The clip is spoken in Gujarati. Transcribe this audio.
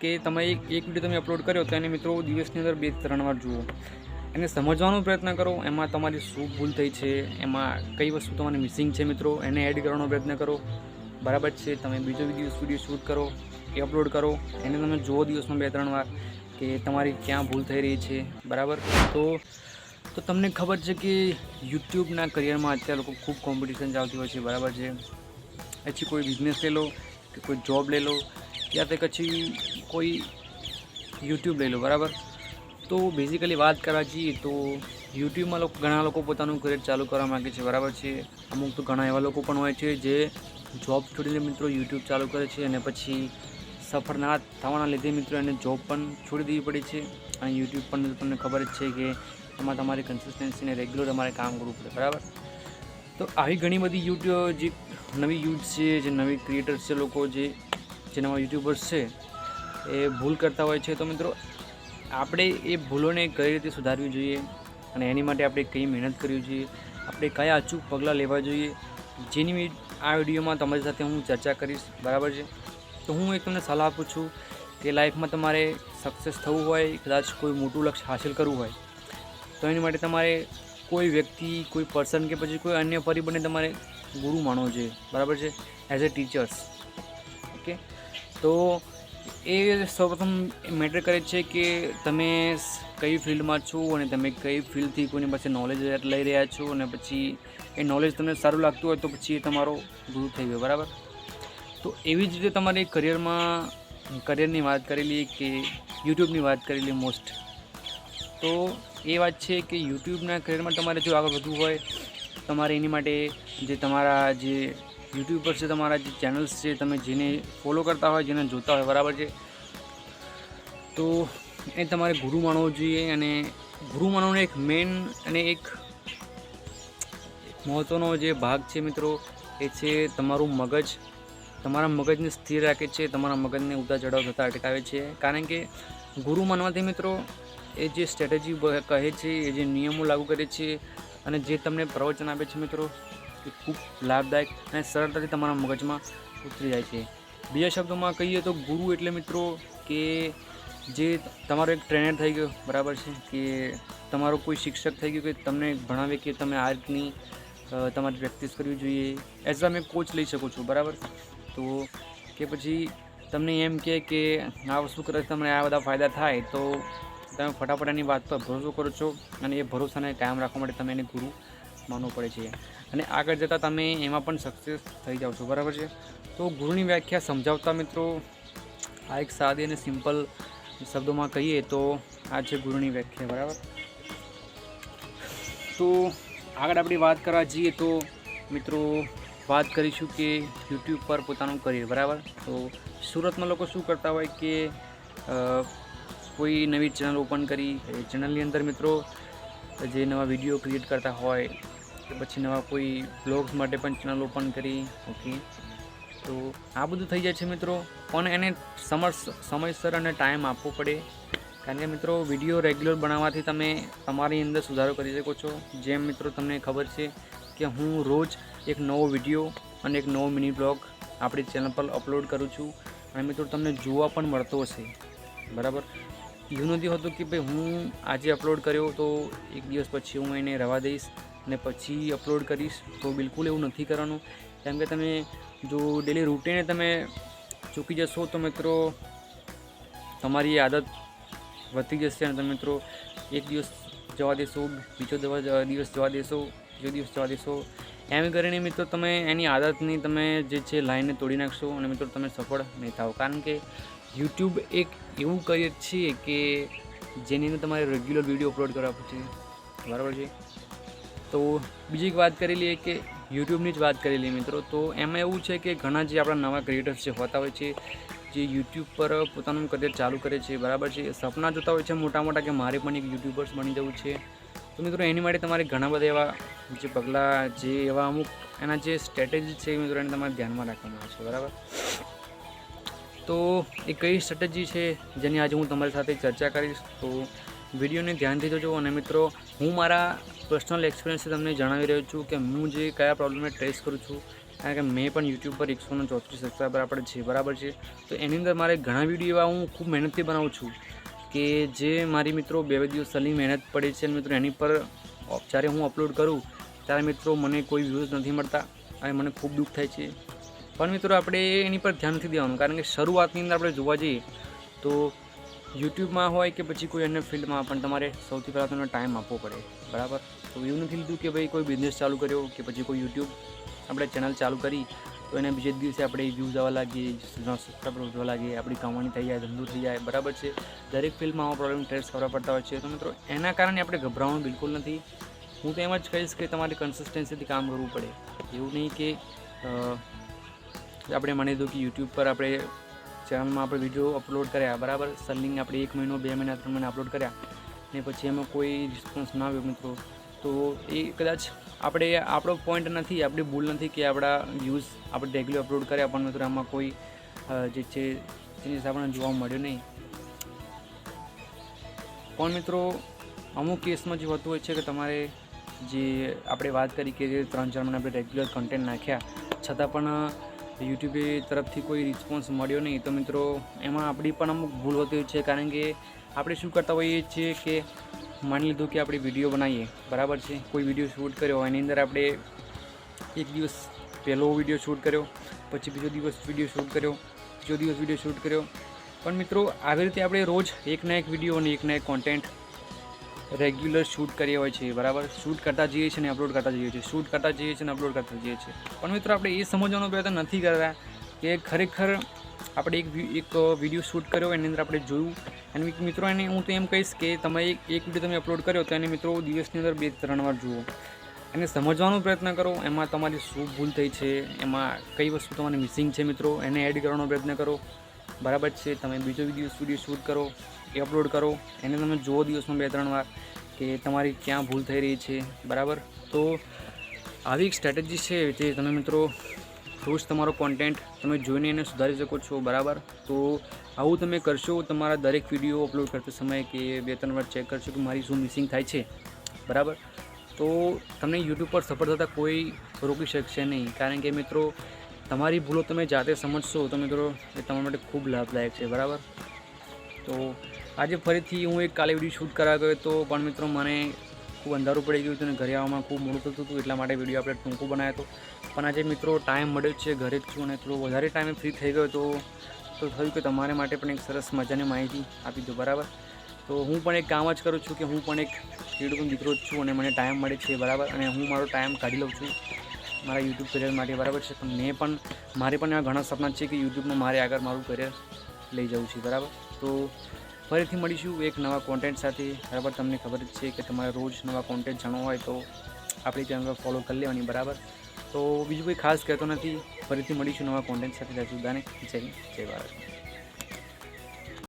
કે તમે એક વિડીયો તમે અપલોડ કર્યો તો એને મિત્રો દિવસની અંદર 2-3 વાર જુઓ, એને સમજવાનો પ્રયત્ન કરો, એમાં તમારી શું ભૂલ થઈ છે, એમાં કઈ વસ્તુ તમારી મિસિંગ છે મિત્રો, એને એડ કરવાનો પ્રયત્ન કરો. બરાબર છે. તમે બીજો વિડીયો શૂટ કરો, એ અપલોડ કરો, એને તમે જુઓ દિવસમાં 2-3 વાર કે તમારી ક્યાં ભૂલ થઈ રહી છે. બરાબર. તો તમને ખબર છે કે યુટ્યુબના કરિયરમાં અત્યારે લોકો ખૂબ કોમ્પિટિશન ચાલતી હોય છે. બરાબર છે. પછી કોઈ બિઝનેસ લઈ લો કે કોઈ જોબ લઈ લો યા તો પછી કોઈ યુટ્યુબ લઈ લો. બરાબર. તો બેઝિકલી વાત કરવા જઈએ તો યુટ્યુબમાં ઘણા લોકો પોતાનું કરિયર ચાલુ કરવા માગે છે. બરાબર છે. અમુક તો ઘણા એવા લોકો પણ હોય છે જે જોબ છોડીને મિત્રો યુટ્યુબ ચાલુ કરે છે અને પછી સફળ ના થવાના લીધે મિત્રો એને જોબ પણ છોડી દેવી પડે છે. અને યુટ્યુબ પણ તમને ખબર જ છે કે એમાં તમારે કન્સિસ્ટન્સીને રેગ્યુલર તમારે કામ કરવું પડે. બરાબર. તો આવી ઘણી બધી યુટ્યુબ જે નવી યુથ છે, જે નવી ક્રિએટર્સ છે, લોકો જે નવા યુટ્યુબર્સ છે એ ભૂલ કરતા હોય છે. તો મિત્રો આપણે એ ભૂલોને કઈ રીતે સુધારવી જોઈએ અને એની માટે આપણે કઈ મહેનત કરવી જોઈએ, આપણે કયા અચૂક પગલાં લેવા જોઈએ, જેની આ વિડીયોમાં તમારી સાથે હું ચર્ચા કરીશ. બરાબર છે. તો હું એક તમને સલાહ આપું છું કે લાઈફમાં તમારે સક્સેસ થવું હોય, કદાચ કોઈ મોટું લક્ષ્ય હાંસલ કરવું હોય તો એની માટે તમારે કોઈ વ્યક્તિ, કોઈ પર્સન કે પછી કોઈ અન્ય પરિબળને તમારે ગુરુ માનવો જોઈએ. બરાબર છે. As a teachers. ઓકે. તો એ સૌપ્રથમ મેટર કરે છે કે તમે કઈ ફિલ્ડમાં છો અને તમે કઈ ફિલ્ડથી કોઈની પાસે નોલેજ લઈ રહ્યા છો અને પછી એ નોલેજ તમને સારું લાગતું હોય તો પછી એ તમારો ગુરુ થઈ ગયો. બરાબર. તો એવી જ રીતે તમારે કરિયરની વાત કરેલી કે યુટ્યુબની વાત કરેલી મોસ્ટ, તો એ વાત છે કે યુટ્યુબના કરિયરમાં તમારે જો આગળ વધવું હોય તમારે એની માટે જે તમારા જે યુટ્યુબર્સ છે, તમારા જે ચેનલ્સ છે, તમે જેને ફોલો કરતા હોય, જેને જોતા હોય. બરાબર છે. તો એ તમારે ગુરુ માનવો જોઈએ અને ગુરુ માનવાનો એક મેઇન અને એક મહત્ત્વનો જે ભાગ છે મિત્રો એ છે તમારું મગજ. તમારા મગજને સ્થિર રાખે છે, તમારા મગજને ઉતાર ચઢાવ થતાં અટકાવે છે. કારણ કે ગુરુ માનવાથી મિત્રો એ જે સ્ટ્રેટેજી કહે છે, એ જે નિયમો લાગુ કરે છે અને જે તમને પ્રવચન આપે છે મિત્રો એ ખૂબ લાભદાયક અને સરળતાથી તમારા મગજમાં ઉતરી જાય છે. બીજા શબ્દોમાં કહીએ તો ગુરુ એટલે મિત્રો કે જે તમારો એક ટ્રેનર થઈ ગયો. બરાબર છે. કે તમારો કોઈ શિક્ષક થઈ ગયો કે તમને ભણાવે કે તમે આ રીતની તમારે પ્રેક્ટિસ કરવી જોઈએ. એઝ તમે કોચ લઈ શકો છો. બરાબર. તો કે પછી તમને એમ કે આ વસ્તુ કરવાથી તમને આ બધા ફાયદા થાય તો તમે ફટાફટ એની વાત પર ભરોસો કરો છો અને એ ભરોસાને કાયમ રાખવા માટે તમે એને ગુરુ માનવું પડે છે અને આગળ જતાં તમે એમાં પણ સક્સેસ થઈ જાઓ છો. બરાબર છે. તો ગુરુની વ્યાખ્યા સમજાવતા મિત્રો આ એક સાદી અને સિમ્પલ શબ્દોમાં કહીએ તો આ છે ગુરુની વ્યાખ્યા. બરાબર. તો આગળ આપણે વાત કરવા જઈએ તો મિત્રો વાત કરીશું કે યુટ્યુબ પર પોતાનું કરિયર. બરાબર. તો સુરતમાં લોકો શું કરતા હોય કે કોઈ નવી ચેનલ ઓપન કરી, એ ચેનલની અંદર મિત્રો જે નવા વિડીયો ક્રિએટ કરતા હોય કે પછી નવા કોઈ બ્લોગ્સ માટે પણ ચેનલ ઓપન કરી. ઓકે. તો આ બધું થઈ જાય છે મિત્રો, પણ એને સમયસર અને ટાઈમ આપવો પડે. કારણ કે મિત્રો વિડીયો રેગ્યુલર બનાવવાથી તમે તમારી અંદર સુધારો કરી શકો છો. જેમ મિત્રો તમને ખબર છે કે હું રોજ એક નવો વિડીયો અને એક નવો મિની બ્લોગ આપણી ચેનલ પર અપલોડ કરું છું અને મિત્રો તમને જોવા પણ મળતો હશે. બરાબર. એવું નથી હોતું કે ભાઈ હું આજે અપલોડ કર્યો તો એક દિવસ પછી હું એને રહેવા દઈશ અને પછી અપલોડ કરીશ. તો બિલકુલ એવું નથી કરવાનું. કેમ કે તમે જો ડેલી રૂટીને તમે ચૂકી જશો તો મિત્રો તમારી આદત વધતી જશે અને તમે મિત્રો એક દિવસ જવા દેશો, બીજો દિવસ જવા દેશો, ત્રીજો દિવસ જવા દેશો, એમ કરીને મિત્રો તમે એની આદતની તમે જે છે લાઈનને તોડી નાખશો અને મિત્રો તમે સફળ નહીં થાઓ. કારણ કે યુટ્યુબ એક એવું કરિયર છે કે જેની અંદર તમારે રેગ્યુલર વિડીયો અપલોડ કરવા પડશે. બરાબર છે. તો બીજી એક વાત કરી લઈએ કે યુટ્યુબની જ વાત કરી લઈએ મિત્રો. તો એમાં એવું છે કે ઘણા જે આપણા નવા ક્રિએટર્સ જે હોતા હોય છે, જે યુટ્યુબ પર પોતાનું કરિયર ચાલુ કરે છે. બરાબર છે. સપના જોતા હોય છે મોટા મોટા કે મારે પણ એક યુટ્યુબર્સ બની જવું છે. તો મિત્રો એની માટે તમારે ઘણા બધા એવા જે પગલાં, જે એવા અમુક એના જે સ્ટ્રેટેજી છે મિત્રો એને તમારે ધ્યાનમાં રાખવામાં આવે છે. બરાબર. તો એ કઈ સ્ટ્રેટેજી છે જેની આજે હું તમારી સાથે ચર્ચા કરીશ. તો વિડીયોને ધ્યાનથી જોજો અને મિત્રો હું મારા પર્સનલ એક્સપિરિયન્સથી તમને જણાવી રહ્યો છું કે હું જે કયા પ્રોબ્લેમને ટ્રેસ કરું છું કારણ કે મેં પણ યુટ્યુબ પર 134 સબસ્ક્રાઈબર આપણે છે, બરાબર છે. તો એની અંદર મારે ઘણા વિડીયો એવા હું ખૂબ મહેનતથી બનાવું છું કે જે મારી મિત્રો 2 દિવસની મહેનત પડી છે. મિત્રો એની પર જ્યારે હું અપલોડ કરું ત્યારે મિત્રો મને કોઈ વ્યૂઝ નથી મળતા અને મને ખૂબ દુઃખ થાય છે. પણ મિત્રો આપણે એની પર ધ્યાન નથી દેવાનું, કારણ કે શરૂઆતની અંદર આપણે જોવા જઈએ તો યુટ્યુબમાં હોય કે પછી કોઈ અન્ય ફિલ્ડમાં પણ તમારે સૌથી પહેલાં તમને ટાઈમ આપવો પડે, બરાબર. તો એવું નથી લીધું કે ભાઈ કોઈ બિઝનેસ ચાલુ કર્યો કે પછી કોઈ યુટ્યુબ આપણે ચેનલ ચાલુ કરી તો એના બીજે દિવસે આપણે વ્યૂઝ આવવા લાગીએ, સબસ્ક્રાઈબર વધવા લાગીએ, આપણી કમાણી થઈ જાય, ધંધો થઈ જાય, બરાબર છે. દરેક ફિલ્ડમાં આવા પ્રોબ્લેમ ફેસ કરવા પડતા હોય છે. તો મિત્રો એના કારણે આપણે ગભરાવાનું બિલકુલ નથી. હું તો એમ જ કહીશ કે તમારે કન્સિસ્ટન્સીથી કામ કરવું પડે. એવું નહીં કે આપણે માની દો કે યુટ્યુબ પર આપણે ચેનલમાં આપણે વિડીયો અપલોડ કર્યા, બરાબર. સલિંગ આપણે 1 મહિનો 2 મહિના 3 મહિના અપલોડ કર્યા ને પછી એમાં કોઈ રિસ્પોન્સ ના આવ્યો મિત્રો, તો એ કદાચ આપણો પોઈન્ટ નથી, આપણી ભૂલ નથી કે આપણા વ્યૂઝ આપણે રેગ્યુલર અપલોડ કર્યા પણ મિત્રો આમાં કોઈ જે છે ચેન્જીસ આપણને જોવા મળ્યો નહીં. પણ મિત્રો અમુક કેસમાં જે હોતું હોય છે કે તમારે જે આપણે વાત કરી કે 3-4 મહિના આપણે રેગ્યુલર કન્ટેન્ટ નાખ્યા છતાં પણ યુટ્યુબે તરફથી કોઈ રિસ્પોન્સ મળ્યો નહીં, તો મિત્રો એમાં આપણી પણ અમુક ભૂલ હોતી હોય છે. કારણ કે આપણે શું કરતા હોઈએ છીએ કે માની લીધું કે આપણે વિડીયો બનાવીએ, બરાબર છે, કોઈ વિડીયો શૂટ કર્યો, એની અંદર આપણે એક દિવસ પહેલો વિડીયો શૂટ કર્યો, પછી બીજો દિવસ વિડીયો શૂટ કર્યો, ત્રીજો દિવસ વિડીયો શૂટ કર્યો. પણ મિત્રો આવી રીતે આપણે રોજ એકના એક વિડીયો અને એકના એક કોન્ટેન્ટ રેગ્યુલર શૂટ કરીએ હોય છે, બરાબર. શૂટ કરતા જઈએ છીએ અને અપલોડ કરતા જઈએ છીએ, શૂટ કરતા જઈએ છીએ અને અપલોડ કરતા જઈએ છીએ. પણ મિત્રો આપણે એ સમજવાનો પ્રયત્ન નથી કરતા કે ખરેખર આપણે એક વિડીયો શૂટ કર્યો એની અંદર આપણે જોયું અને મિત્રો એને હું તો એમ કહીશ કે તમે એક વિડીયો તમે અપલોડ કર્યો તો એને મિત્રો દિવસની અંદર 2-3 વાર જુઓ, એને સમજવાનો પ્રયત્ન કરો, એમાં તમારી શું ભૂલ થઈ છે, એમાં કઈ વસ્તુ તમારી મિસિંગ છે મિત્રો, એને એડ કરવાનો પ્રયત્ન કરો, બરાબર છે. તમે બીજો વિડીયો શૂટ કરો, એ અપલોડ કરો, એને તમે જુઓ દિવસમાં 2-3 વાર કે તમારી ક્યાં ભૂલ થઈ રહી છે, બરાબર. તો આવી એક સ્ટ્રેટેજી છે જે તમે મિત્રો રોજ તમારો કોન્ટેન્ટ તમે જોઈને એને સુધારી શકો છો, બરાબર. તો આવું તમે કરશો તમારા દરેક વિડીયો અપલોડ કરતા સમયે કે 2-3 વાર ચેક કરશો કે મારી શું મિસિંગ થાય છે, બરાબર. તો તમને યુટ્યુબ પર સફળ થતાં કોઈ રોકી શકશે નહીં, કારણ કે મિત્રો તમારી ભૂલો તમે જાતે સમજશો તો મિત્રો એ તમારા માટે ખૂબ લાભદાયક છે, બરાબર. તો આજે ફરીથી હું એક કાલે વિડીયો શૂટ કરાવી ગયો હતો પણ મિત્રો મને ખૂબ અંધારું પડી ગયું હતું અને ઘરે આવવામાં ખૂબ મોડું થતું હતું, એટલા માટે વિડીયો આપણે ટૂંકો બનાવ્યો હતો. પણ આજે મિત્રો ટાઈમ મળ્યો છે, ઘરે જ છું અને થોડો વધારે ટાઈમે ફ્રી થઈ ગયો તો થયું કે તમારા માટે પણ એક સરસ મજાની માહિતી આપી દો, બરાબર. તો હું પણ એક કામ જ કરું છું કે હું પણ એક ખેડૂતનો દીકરો જ છું અને મને ટાઈમ મળે છે, બરાબર. અને હું મારો ટાઈમ કાઢી લઉં છું મારા યુટ્યુબ કરિયર માટે, બરાબર છે. પણ મારે પણ એવા ઘણા સપના છે કે યુટ્યુબમાં મારે આગળ મારું કરિયર લઈ જવું છે, બરાબર. તો ફરીથી મળીશું એક નવા કોન્ટેન્ટ સાથે, બરાબર. તમને ખબર જ છે કે તમારે રોજ નવા કોન્ટેન્ટ જાણવા હોય તો આપણી ચેનલ પર ફોલો કરી લેવાની, બરાબર. તો બીજું કોઈ ખાસ કહેતો નથી, ફરીથી મળીશું નવા કોન્ટેન્ટ સાથે. જય સુદાને, જય ભારત.